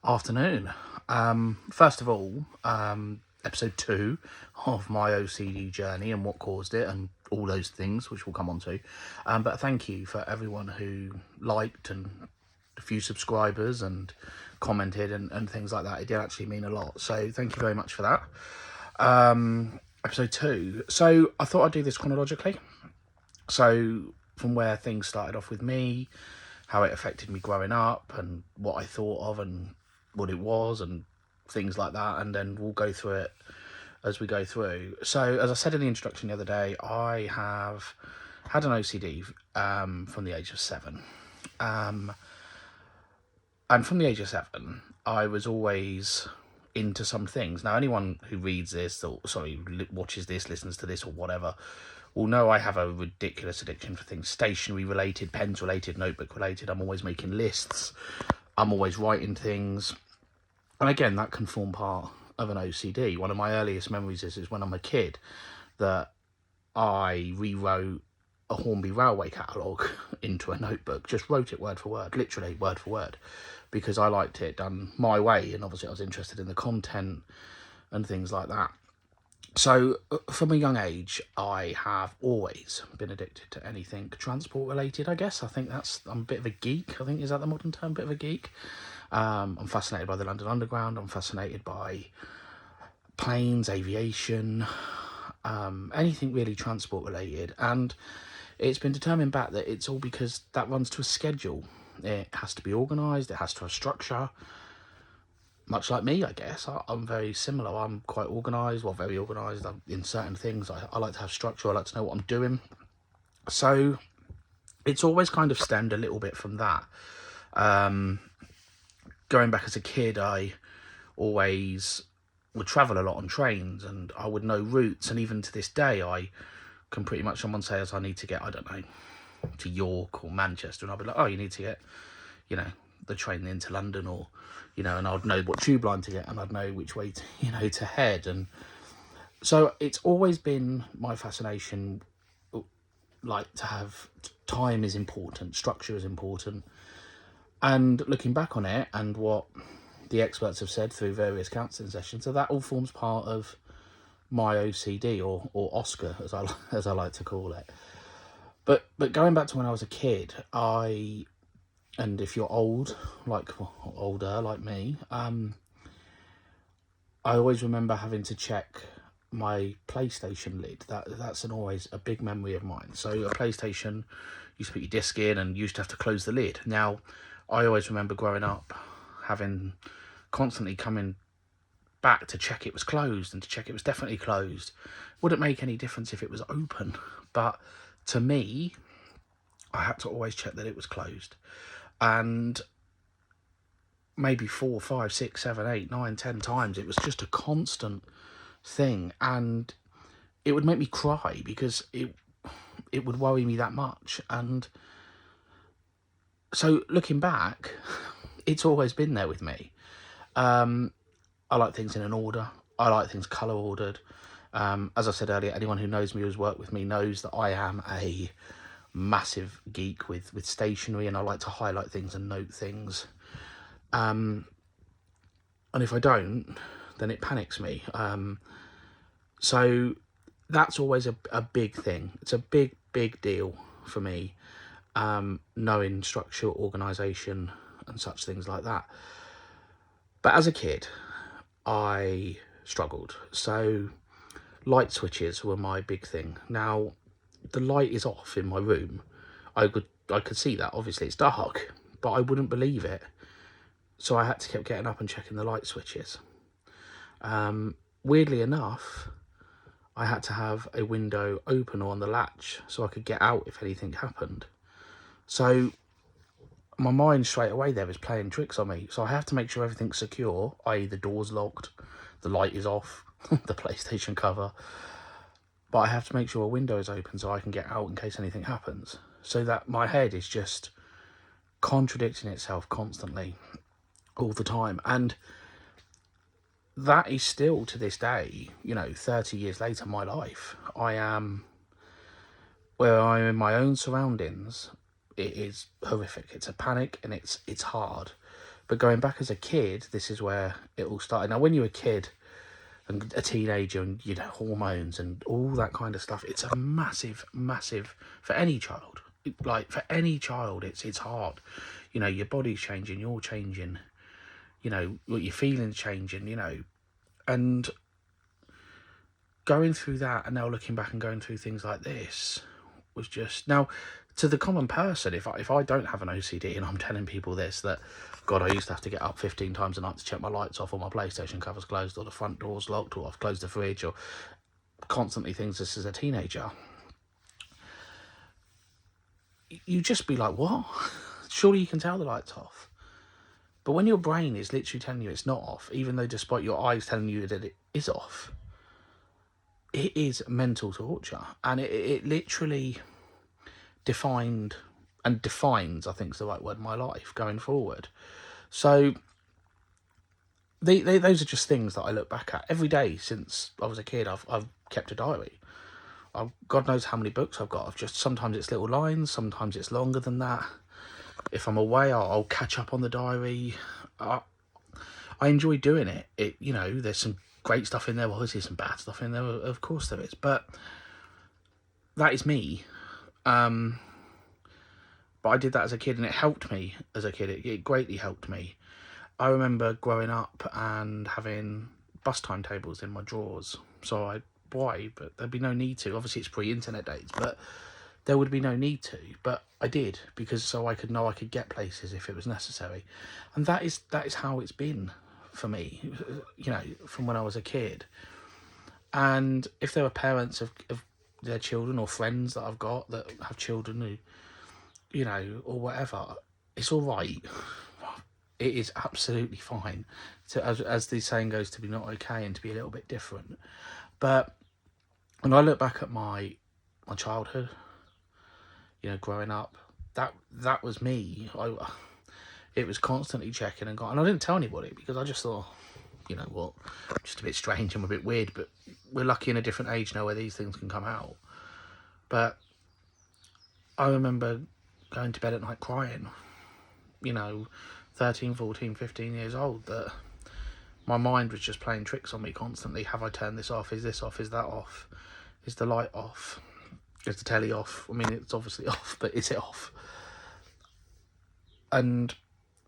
Afternoon. First of all, episode 2 of my OCD journey and what caused it and all those things, which we'll come on to. But thank you for everyone who liked and a few subscribers and commented and things like that. It did actually mean a lot. So thank you very much for that. Episode 2. So I thought I'd do this chronologically. So from where things started off with me, how it affected me growing up and what I thought of and what it was and things like that, and then we'll go through it as we go through. So as I said in the introduction the other day, I have had an OCD from the age of 7, and from the age of 7 I was always into some things. Now anyone who reads this or watches this, listens to this or whatever will know I have a ridiculous addiction for things stationery related, pens related, notebook related. I'm always making lists, I'm always writing things, and again that can form part of an OCD. One of my earliest memories is when I'm a kid that I rewrote a Hornby Railway catalogue into a notebook, just wrote it word for word, literally word for word, because I liked it done my way, and obviously I was interested in the content and things like that. So from a young age, I have always been addicted to anything transport related, I guess. I'm a bit of a geek, I think, is that the modern term, bit of a geek? I'm fascinated by the London Underground, I'm fascinated by planes, aviation, anything really transport related. And it's been determined back that it's all because that runs to a schedule. It has to be organised, it has to have structure. Much like me, I guess, I'm very similar. I'm quite organised, very organised in certain things. I like to have structure, I like to know what I'm doing. So it's always kind of stemmed a little bit from that. Going back as a kid, I always would travel a lot on trains and I would know routes. And even to this day, I can pretty much, someone says I need to get, I don't know, to York or Manchester, and I'll be like, oh, you need to get, the train into London, or and I'd know what tube line to get, and I'd know which way to, to head. And so it's always been my fascination, like, to have time is important, structure is important. And looking back on it and what the experts have said through various counselling sessions, so that all forms part of my OCD, or Oscar, as I like to call it. But going back to when I was a kid, and if you're older like me, I always remember having to check my PlayStation lid. That's always a big memory of mine. So a PlayStation, you used to put your disc in and you used to have to close the lid. Now, I always remember growing up having constantly coming back to check it was closed and to check it was definitely closed. Wouldn't make any difference if it was open, but to me, I had to always check that it was closed. And maybe 4, 5, 6, 7, 8, 9, 10 times, it was just a constant thing, and it would make me cry because it would worry me that much. And so looking back, it's always been there with me. I like things in an order, I like things colour ordered. As I said earlier, anyone who knows me, who's worked with me, knows that I am a massive geek with stationery, and I like to highlight things and note things. And if I don't, then it panics me. So that's always a big thing. It's a big deal for me, knowing structure, organisation and such things like that. But as a kid, I struggled. So light switches were my big thing. Now, the light is off in my room. I could see that, obviously it's dark, but I wouldn't believe it. So I had to keep getting up and checking the light switches. Weirdly enough, I had to have a window open or on the latch so I could get out if anything happened. So my mind straight away there is playing tricks on me. So I have to make sure everything's secure, i.e. the door's locked, the light is off, the PlayStation cover. But I have to make sure a window is open so I can get out in case anything happens. So that my head is just contradicting itself constantly, all the time. And that is still, to this day, 30 years later, my life. I am where I'm in my own surroundings. It is horrific. It's a panic, and it's hard But going back as a kid, this is where it all started. Now, when you're a kid and a teenager and, you know, hormones and all that kind of stuff, it's a massive, massive, for any child. Like, for any child, it's hard. You know, your body's changing, you're changing, you know, what your feelings changing, you know. And going through that and now looking back and going through things like this was just... Now, to the common person, if I don't have an OCD and I'm telling people this, that, God, I used to have to get up 15 times a night to check my lights off, or my PlayStation cover's closed, or the front door's locked, or I've closed the fridge, or constantly things this as a teenager, you just be like, what? Surely you can tell the light's off. But when your brain is literally telling you it's not off, even though despite your eyes telling you that it is off, it is mental torture. And it literally defined and defines, I think is the right word, my life going forward. So those are just things that I look back at every day since I was a kid. I've kept a diary. God knows how many books I've got. Sometimes it's little lines, sometimes it's longer than that. If I'm away, I'll catch up on the diary. I enjoy doing it. You know, there's some great stuff in there. Well, there's some bad stuff in there. Of course there is. But that is me. But I did that as a kid, and it helped me as a kid. It greatly helped me. I remember growing up and having bus timetables in my drawers. So why? But there'd be no need to. Obviously, it's pre-internet days, but there would be no need to. But I did, because so I could know I could get places if it was necessary. And that is how it's been for me, you know, from when I was a kid. And if there are parents of their children, or friends that I've got that have children who, you know, or whatever, it's all right. It is absolutely fine to, as the saying goes, to be not okay and to be a little bit different. But when I look back at my childhood, you know, growing up, that was me. It was constantly checking and I didn't tell anybody, because I just thought, you know what, just a bit strange and a bit weird, but we're lucky in a different age now where these things can come out. But I remember going to bed at night crying, you know, 13, 14, 15 years old, that my mind was just playing tricks on me constantly. Have I turned this off? Is this off? Is that off? Is the light off? Is the telly off? I mean, it's obviously off, but is it off? And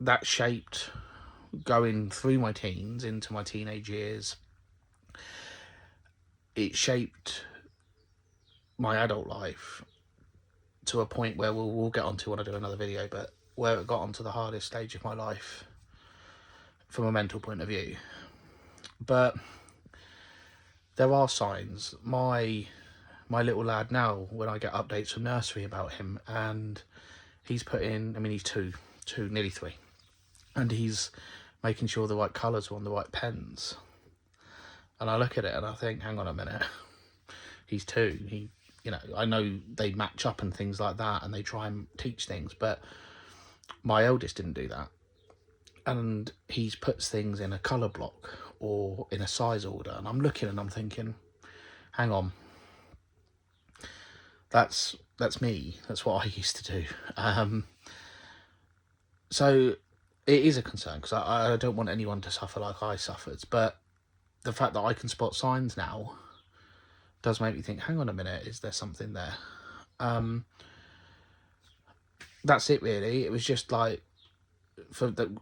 that shaped, going through my teens into my teenage years, it shaped my adult life to a point where we'll get onto when I do another video, but where it got onto the hardest stage of my life from a mental point of view. But there are signs. My little lad now, when I get updates from nursery about him, and he's put in, I mean, he's two, nearly 3, and he's making sure the right colours are on the right pens. And I look at it and I think, hang on a minute, he's 2. He, you know, I know they match up and things like that, and they try and teach things, but my eldest didn't do that. And he puts things in a colour block or in a size order, and I'm looking and I'm thinking, hang on, that's me. That's what I used to do. So it is a concern, because I don't want anyone to suffer like I suffered. But the fact that I can spot signs now does make me think, hang on a minute, is there something there? That's it really. It was just like,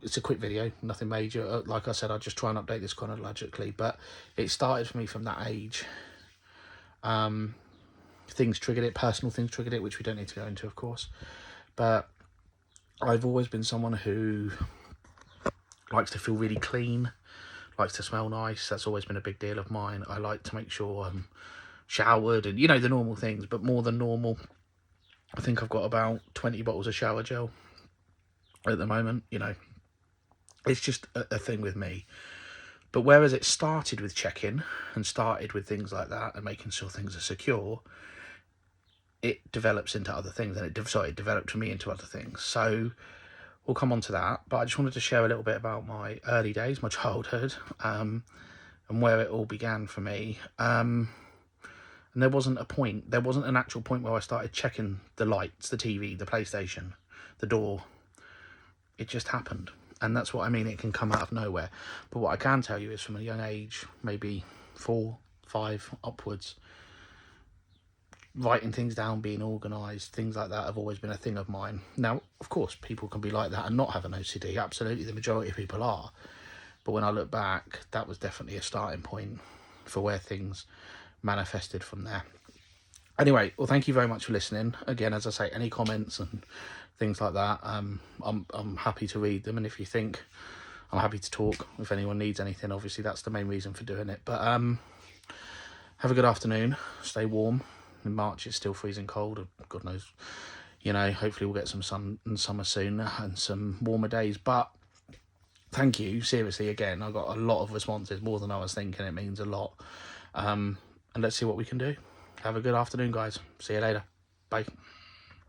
it's a quick video, nothing major. Like I said, I'll just try and update this chronologically, but it started for me from that age. Things triggered it, personal things triggered it, which we don't need to go into, of course. But I've always been someone who likes to feel really clean, likes to smell nice. That's always been a big deal of mine. I like to make sure I'm showered and, you know, the normal things, but more than normal. I think I've got about 20 bottles of shower gel at the moment, you know. It's just a thing with me. But whereas it started with check-in and started with things like that and making sure things are secure, it develops into other things, and it developed for me into other things. So we'll come on to that, but I just wanted to share a little bit about my early days, my childhood, and where it all began for me. And there wasn't an actual point where I started checking the lights, the TV, the PlayStation, the door. It just happened. And that's what I mean, it can come out of nowhere. But what I can tell you is from a young age, maybe 4, 5 upwards, writing things down, being organised, things like that have always been a thing of mine. Now, of course, people can be like that and not have an OCD. Absolutely, the majority of people are. But when I look back, that was definitely a starting point for where things manifested from there. Anyway, well, thank you very much for listening. Again, as I say, any comments and things like that, I'm happy to read them. And if you think, I'm happy to talk. If anyone needs anything, obviously that's the main reason for doing it. But have a good afternoon. Stay warm. In March, it's still freezing cold. God knows, you know, hopefully we'll get some sun and summer soon and some warmer days. But thank you, seriously, again, I got a lot of responses, more than I was thinking. It means a lot. And let's see what we can do. Have a good afternoon, guys. See you later. Bye.